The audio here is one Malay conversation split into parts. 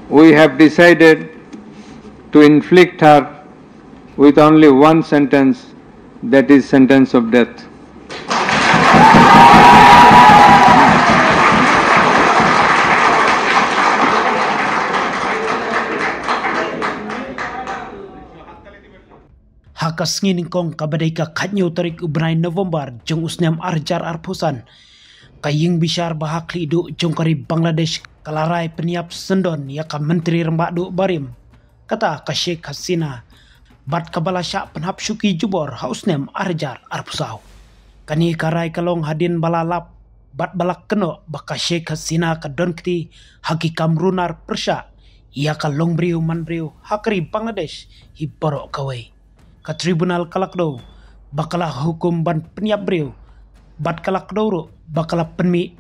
we have decided to inflict her with only one sentence, that is sentence of death. Hakas ngin kong kabadai ka khatnyo tarik ubnai November jong usnem arjar arpusan kaying bishar bahakli du jong kari Bangladesh kalarai peniap sendon ya ka menteri rembak du barim kata ka Sheikh Hasina bat kabala syak penhap syuki jubor hausnem arjar arpusau kani karai kalong hadin balalap bat balak keno baka Sheikh Hasina ka don kti haki kamrunar persya ya ka long briu man briu hakri Bangladesh hi borok kawai ka tribunal kalakdo bakala hukum ban peniap briu bat kalakdo ro bakala penmi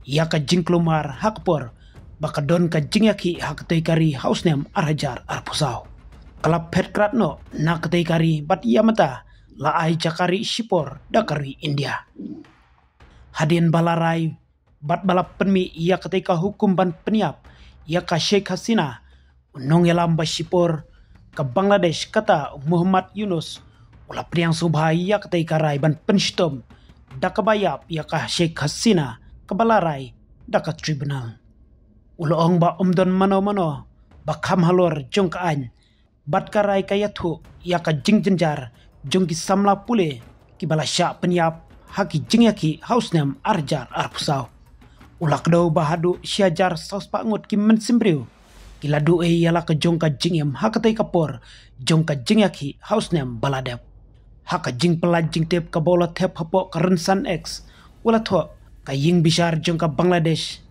ya ka jingklumar hakpor baka don ka jingyaki hak teikari hausnem arhajar arpusau kala petkratno na teikari bat yamata la ai jakari shipor dakari India hadin balarai bat balap penmi ya ketika hukum ban peniap ya ka Sheikh Hasina unong yalam shipor ke Bangladesh kata Muhammad Yunus ulah priang subhai ya ketika rai ban penstom dak bayap ya ka Sheikh Hasina ke balarai dak tribunal ulong ba umdon mano bakam halor jong kaan bat karai kayathu ya ka jingjenjar jong ki samla pule ki bala sya penyap haki jingyaki hausnem arjar arpusau ulak do bahadu syajar saus pangut ki mensimbriu kila du yala ka jong ka jingyam hakatai kapor jong ka jingyaki hausnem baladep haka jing pelaj jing tep ka bola tep hapo ka rensan x wala tho ka ying bishar jong ka Bangladesh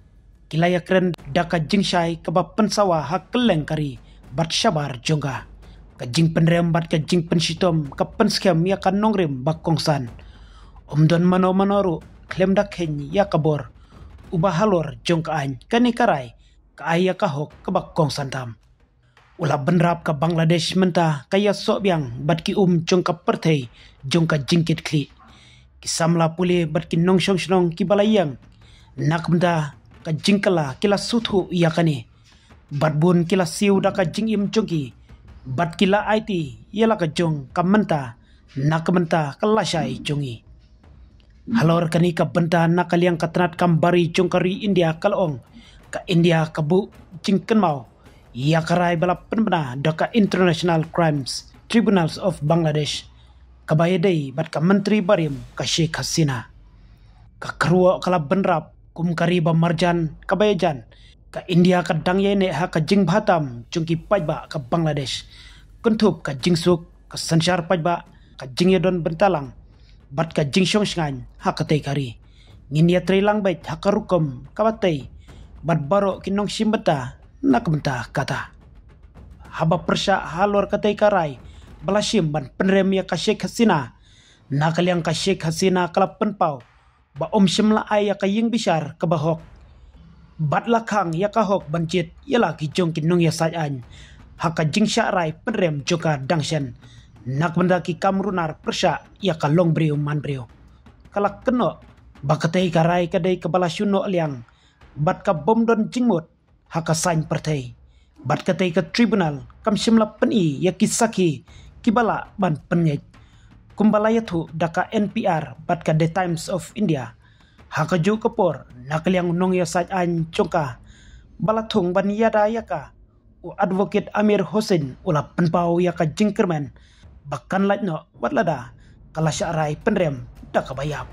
kila ya kren daka jing shai ka ba pensawa hak keleng kari bat syabar jongga ka jing penrem bat ka jing penshitom ka penskem ya ka nongrem bak kongsan omdon mano klem dak hen ya kabor ubah halor jong ka an kani karai ka aya ka hok ka bak kongsan tam ula benrap ka Bangladesh menta kaya sok biang bat ki jong ka perthei jong ka jingkit kli ki samla pule bat ki nong shong ki balayang nak benda ka jingkala kila suthu ya kani bat bun kila siu da ka jingim jongki bat kila IT yala ka jong ka menta nak menta kalashai jongi halor kani ka benta nakaliang katnat kambari jong kari India kalong ka India kabu jingken mau ya karai balap penbena doka International Crimes Tribunals of Bangladesh kabayadai bat ka menteri barim ka Sheikh Hasina ka kruo kala benrap kum kariba marjan kabayajan ka India ka dangyene ha ka jing bhatam jungki pajba ka Bangladesh kuntup ka jingsuk ka sanshar pajba ka jingyedon bentalang bat ka jingshong shngan ha ka teikari nginia trilang bait ha ka rukum kabatei bat baro kinong simbata nak benta kata haba persya halor katai karai balasim ban penrem ya ka Sheikh Hasina nakaliang ka Sheikh Hasina kala penpau ba simla ay ya ka ying bishar ka bahok bat lakang ya ka hok bancit yala ki jong kinong ya sajan haka jingsha rai penrem joka dangshen nak benda ki kamrunar persya ya ka long briu man briu kala keno bakatai karai kadai ka balasuno liang bat ka bomdon jingmut haka sain pertai bat katai ka tribunal kam simla peni ya kisaki kibala ban pengej kumbala yathu daka NPR bat ka The Times of India haka ju kapor nakaliang nong ya sajan chongka balathung ban yada yaka u advocate Amir Hossain ula penpau ya ka jingkerman bakkan latno watlada kala syarai penrem daka bayap